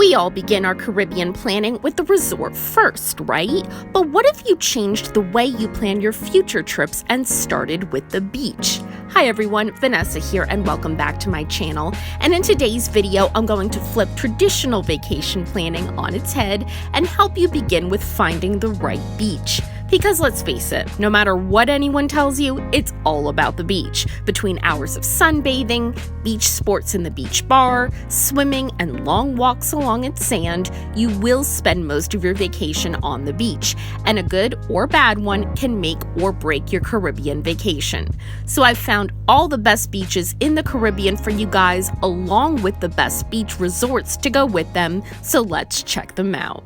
We all begin our Caribbean planning with the resort first, right? But what if you changed the way you plan your future trips and started with the beach? Hi everyone, Vanessa here and welcome back to my channel. And in today's video, I'm going to flip traditional vacation planning on its head and help you begin with finding the right beach. Because let's face it, no matter what anyone tells you, it's all about the beach. Between hours of sunbathing, beach sports in the beach bar, swimming, and long walks along its sand, you will spend most of your vacation on the beach. And a good or bad one can make or break your Caribbean vacation. So I've found all the best beaches in the Caribbean for you guys, along with the best beach resorts to go with them. So let's check them out.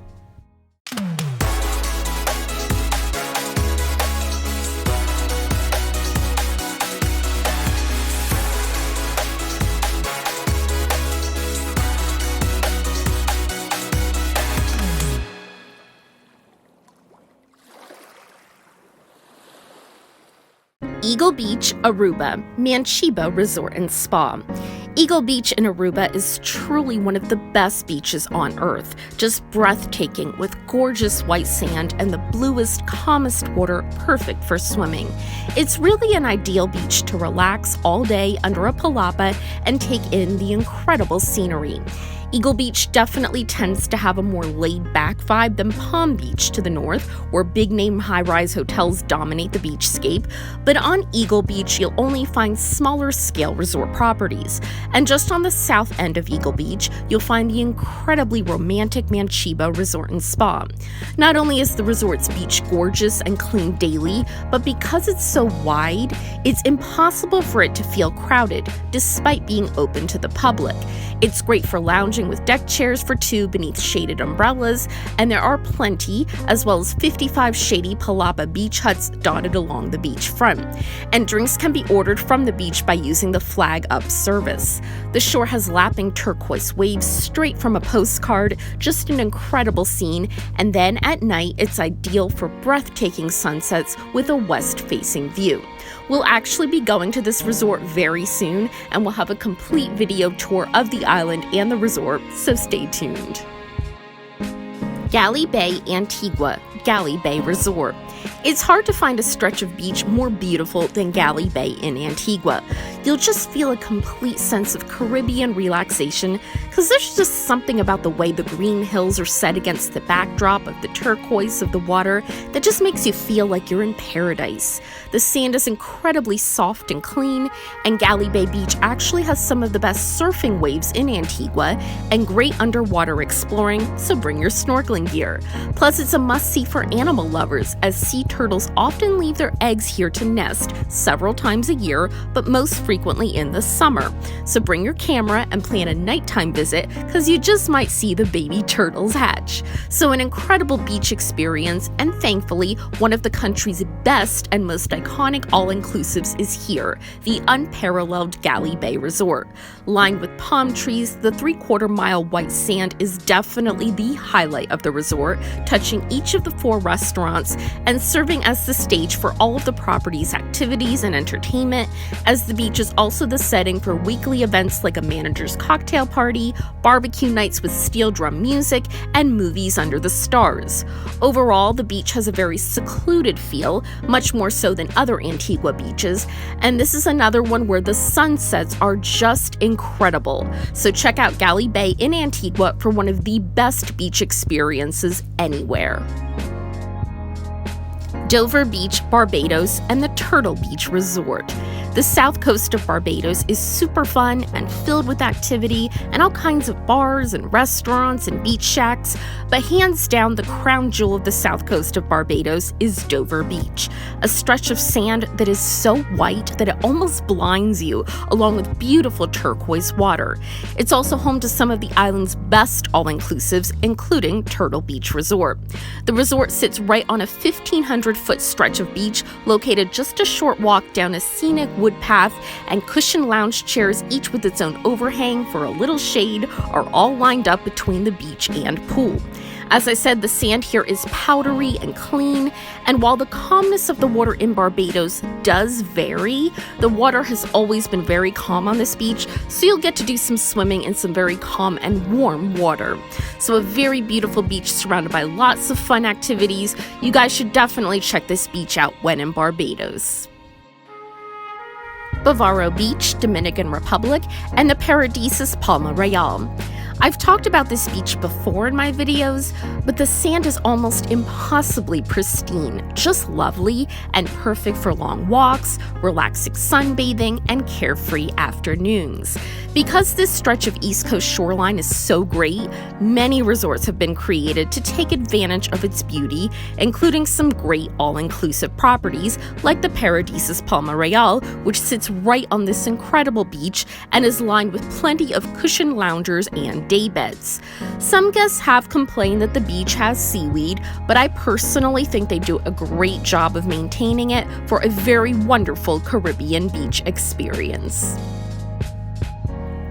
Eagle Beach, Aruba, Mancheba Resort and Spa. Eagle Beach in Aruba is truly one of the best beaches on earth, just breathtaking with gorgeous white sand and the bluest, calmest water perfect for swimming. It's really an ideal beach to relax all day under a palapa and take in the incredible scenery. Eagle Beach definitely tends to have a more laid-back vibe than Palm Beach to the north, where big-name high-rise hotels dominate the beachscape, but on Eagle Beach you'll only find smaller-scale resort properties. And just on the south end of Eagle Beach, you'll find the incredibly romantic Mancheba Resort and Spa. Not only is the resort's beach gorgeous and clean daily, but because it's so wide, it's impossible for it to feel crowded, despite being open to the public. It's great for lounging with deck chairs for two beneath shaded umbrellas, and there are plenty, as well as 55 shady palapa beach huts dotted along the beach front. And drinks can be ordered from the beach by using the Flag Up service. The shore has lapping turquoise waves straight from a postcard, just an incredible scene, and then at night it's ideal for breathtaking sunsets with a west-facing view. We'll actually be going to this resort very soon, and we'll have a complete video tour of the island and the resort, so stay tuned. Galley Bay, Antigua, Galley Bay Resort. It's hard to find a stretch of beach more beautiful than Galley Bay in Antigua. You'll just feel a complete sense of Caribbean relaxation because there's just something about the way the green hills are set against the backdrop of the turquoise of the water that just makes you feel like you're in paradise. The sand is incredibly soft and clean, and Galley Bay Beach actually has some of the best surfing waves in Antigua and great underwater exploring, so bring your snorkeling gear. Plus, it's a must-see for animal lovers, as sea turtles often leave their eggs here to nest several times a year, but most frequently in the summer. So bring your camera and plan a nighttime visit because you just might see the baby turtles hatch. So an incredible beach experience, and thankfully one of the country's best and most iconic all-inclusives is here, the unparalleled Galley Bay Resort. Lined with palm trees, the 3/4-mile white sand is definitely the highlight of the resort, touching each of the 4 restaurants and serving as the stage for all of the property's activities and entertainment, as the beach is also the setting for weekly events like a manager's cocktail party, barbecue nights with steel drum music, and movies under the stars. Overall, the beach has a very secluded feel, much more so than other Antigua beaches, and this is another one where the sunsets are just incredible. So check out Galley Bay in Antigua for one of the best beach experiences anywhere. Dover Beach, Barbados, and the Turtle Beach Resort. The south coast of Barbados is super fun and filled with activity and all kinds of bars and restaurants and beach shacks, but hands down the crown jewel of the south coast of Barbados is Dover Beach, a stretch of sand that is so white that it almost blinds you, along with beautiful turquoise water. It's also home to some of the island's best all-inclusives, including Turtle Beach Resort. The resort sits right on a 1,500-foot stretch of beach located just a short walk down a scenic wood path, and cushioned lounge chairs, each with its own overhang for a little shade, are all lined up between the beach and pool. As I said, the sand here is powdery and clean, and while the calmness of the water in Barbados does vary, the water has always been very calm on this beach, so you'll get to do some swimming in some very calm and warm water. So a very beautiful beach surrounded by lots of fun activities. You guys should definitely check this beach out when in Barbados. Bavaro Beach, Dominican Republic, and the Paradisus Palma Real. I've talked about this beach before in my videos, but the sand is almost impossibly pristine, just lovely and perfect for long walks, relaxing sunbathing, and carefree afternoons. Because this stretch of East Coast shoreline is so great, many resorts have been created to take advantage of its beauty, including some great all-inclusive properties like the Paradisus Palma Real, which sits right on this incredible beach and is lined with plenty of cushioned loungers and day beds. Some guests have complained that the beach has seaweed, but I personally think they do a great job of maintaining it for a very wonderful Caribbean beach experience.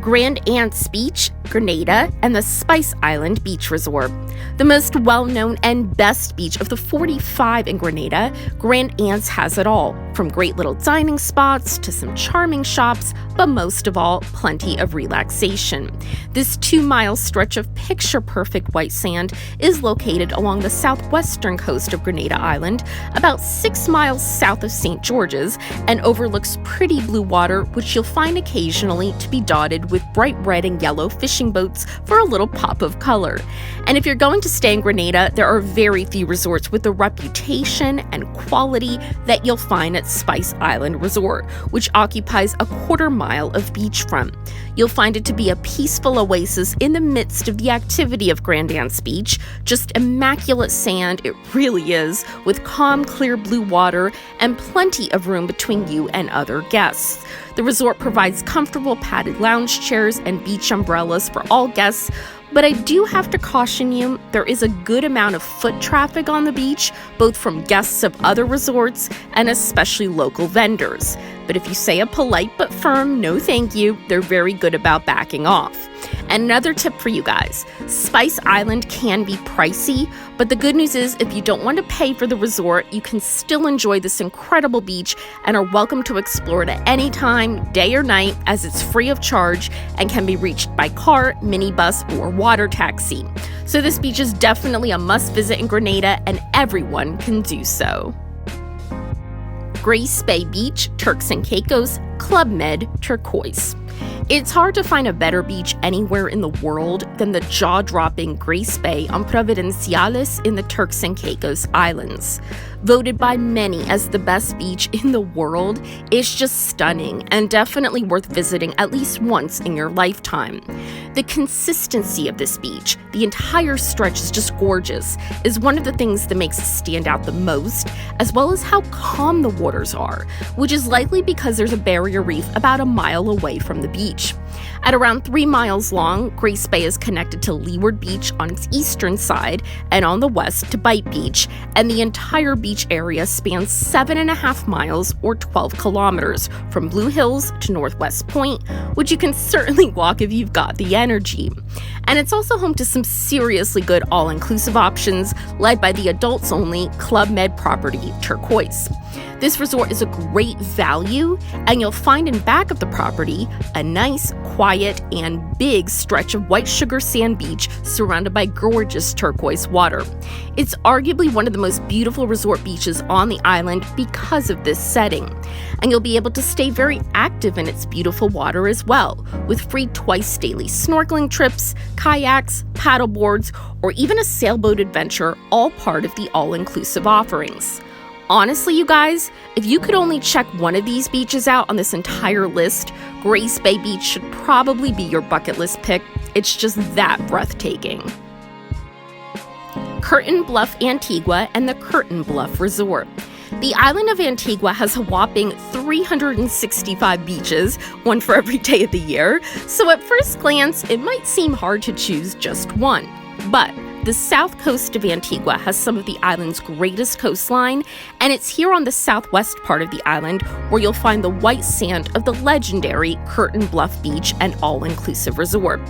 Grand Anse Beach, Grenada, and the Spice Island Beach Resort. The most well-known and best beach of the 45 in Grenada, Grand Anse has it all, from great little dining spots to some charming shops, but most of all, plenty of relaxation. This 2-mile stretch of picture-perfect white sand is located along the southwestern coast of Grenada Island, about 6 miles south of St. George's, and overlooks pretty blue water, which you'll find occasionally to be dotted with bright red and yellow fishing boats for a little pop of color. And if you're going to stay in Grenada, there are very few resorts with the reputation and quality that you'll find at Spice Island Resort, which occupies a quarter-mile of beachfront. You'll find it to be a peaceful oasis in the midst of the activity of Grand Anse Beach, just immaculate sand, it really is, with calm, clear blue water and plenty of room between you and other guests. The resort provides comfortable padded lounge chairs and beach umbrellas for all guests, but I do have to caution you, there is a good amount of foot traffic on the beach, both from guests of other resorts and especially local vendors. But if you say a polite but firm no thank you, they're very good about backing off. And another tip for you guys, Spice Island can be pricey, but the good news is if you don't want to pay for the resort, you can still enjoy this incredible beach and are welcome to explore it at any time, day or night, as it's free of charge and can be reached by car, minibus, or water taxi. So this beach is definitely a must visit in Grenada, and everyone can do so. Grace Bay Beach, Turks and Caicos, Club Med, Turquoise. It's hard to find a better beach anywhere in the world than the jaw-dropping Grace Bay on Providenciales in the Turks and Caicos Islands. Voted by many as the best beach in the world, it's just stunning and definitely worth visiting at least once in your lifetime. The consistency of this beach, the entire stretch is just gorgeous, is one of the things that makes it stand out the most, as well as how calm the waters are, which is likely because there's a barrier reef about a mile away from the beach. At around 3 miles long, Grace Bay is connected to Leeward Beach on its eastern side and on the west to Bight Beach, and the entire beach area spans 7.5 miles or 12 kilometers from Blue Hills to Northwest Point, which you can certainly walk if you've got the energy. And it's also home to some seriously good all-inclusive options led by the adults-only Club Med property, Turquoise. This resort is a great value, and you'll find in back of the property a nice, quiet, and big stretch of white sugar sand beach surrounded by gorgeous turquoise water. It's arguably one of the most beautiful resort beaches on the island because of this setting. And you'll be able to stay very active in its beautiful water as well, with free twice daily snorkeling trips, kayaks, paddle boards, or even a sailboat adventure, all part of the all-inclusive offerings. Honestly, you guys, if you could only check one of these beaches out on this entire list, Grace Bay Beach should probably be your bucket list pick. It's just that breathtaking. Curtain Bluff, Antigua, and the Curtain Bluff Resort. The island of Antigua has a whopping 365 beaches, one for every day of the year, so at first glance, it might seem hard to choose just one. But The south coast of Antigua has some of the island's greatest coastline, and it's here on the southwest part of the island where you'll find the white sand of the legendary Curtain Bluff Beach and all-inclusive resort.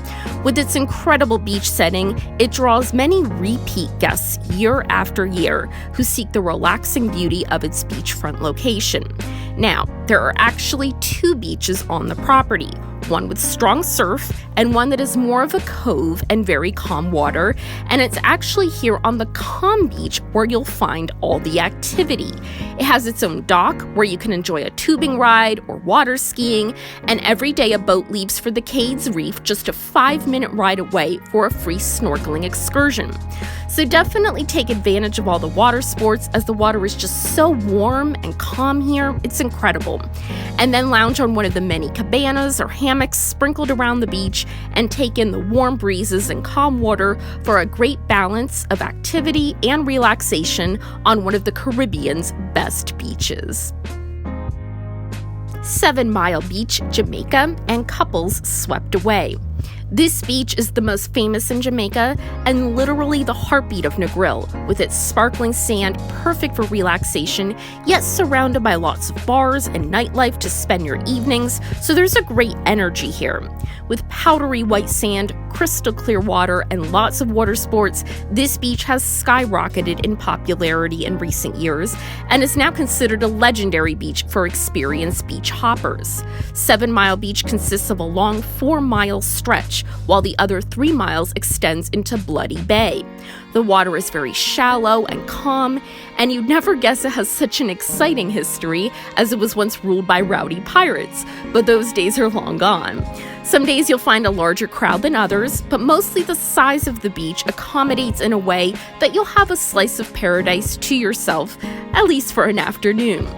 With its incredible beach setting, it draws many repeat guests year after year who seek the relaxing beauty of its beachfront location. Now, there are actually two beaches on the property, one with strong surf and one that is more of a cove and very calm water, and it's actually here on the calm beach where you'll find all the activity. It has its own dock where you can enjoy a tubing ride or water skiing, and every day a boat leaves for the Cades Reef just a 5-minute ride away for a free snorkeling excursion. So definitely take advantage of all the water sports, as the water is just so warm and calm here. It's incredible. And then lounge on one of the many cabanas or hammocks sprinkled around the beach and take in the warm breezes and calm water for a great balance of activity and relaxation on one of the Caribbean's best beaches. 7 Mile Beach, Jamaica, and couples swept away. This beach is the most famous in Jamaica and literally the heartbeat of Negril, with its sparkling sand perfect for relaxation, yet surrounded by lots of bars and nightlife to spend your evenings, so there's a great energy here. With powdery white sand, crystal clear water, and lots of water sports, this beach has skyrocketed in popularity in recent years and is now considered a legendary beach for experienced beach hoppers. 7 Mile Beach consists of a long 4-mile stretch, while the other 3 miles extends into Bloody Bay. The water is very shallow and calm, and you'd never guess it has such an exciting history, as it was once ruled by rowdy pirates, but those days are long gone. Some days you'll find a larger crowd than others, but mostly the size of the beach accommodates in a way that you'll have a slice of paradise to yourself, at least for an afternoon.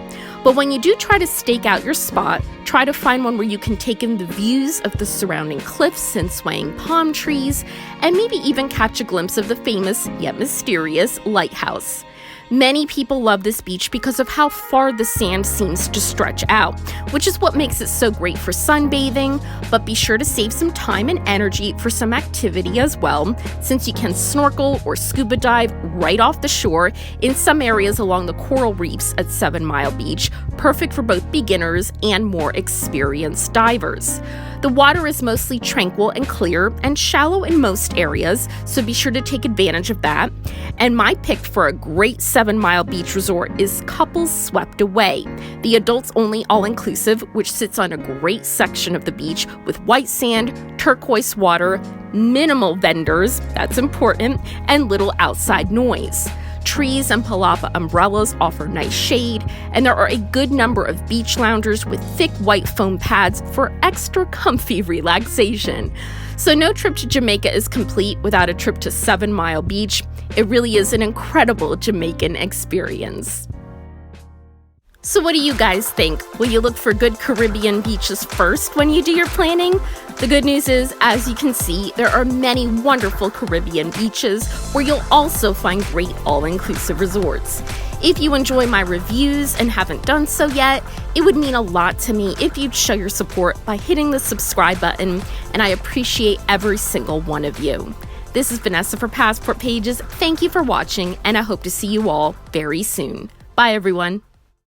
But when you do try to stake out your spot, try to find one where you can take in the views of the surrounding cliffs and swaying palm trees, and maybe even catch a glimpse of the famous yet mysterious lighthouse. Many people love this beach because of how far the sand seems to stretch out, which is what makes it so great for sunbathing, but be sure to save some time and energy for some activity as well, since you can snorkel or scuba dive right off the shore in some areas along the coral reefs at 7 Mile Beach, perfect for both beginners and more experienced divers. The water is mostly tranquil and clear and shallow in most areas, so be sure to take advantage of that. And my pick for a great 7 Mile Beach resort is Couples Swept Away, the adults-only all-inclusive, which sits on a great section of the beach with white sand, turquoise water, minimal vendors, that's important, and little outside noise. Trees and palapa umbrellas offer nice shade, and there are a good number of beach loungers with thick white foam pads for extra comfy relaxation. So no trip to Jamaica is complete without a trip to 7 Mile Beach. It really is an incredible Jamaican experience. So what do you guys think? Will you look for good Caribbean beaches first when you do your planning? The good news is, as you can see, there are many wonderful Caribbean beaches where you'll also find great all-inclusive resorts. If you enjoy my reviews and haven't done so yet, it would mean a lot to me if you'd show your support by hitting the subscribe button, and I appreciate every single one of you. This is Vanessa for Passport Pages. Thank you for watching, and I hope to see you all very soon. Bye, everyone.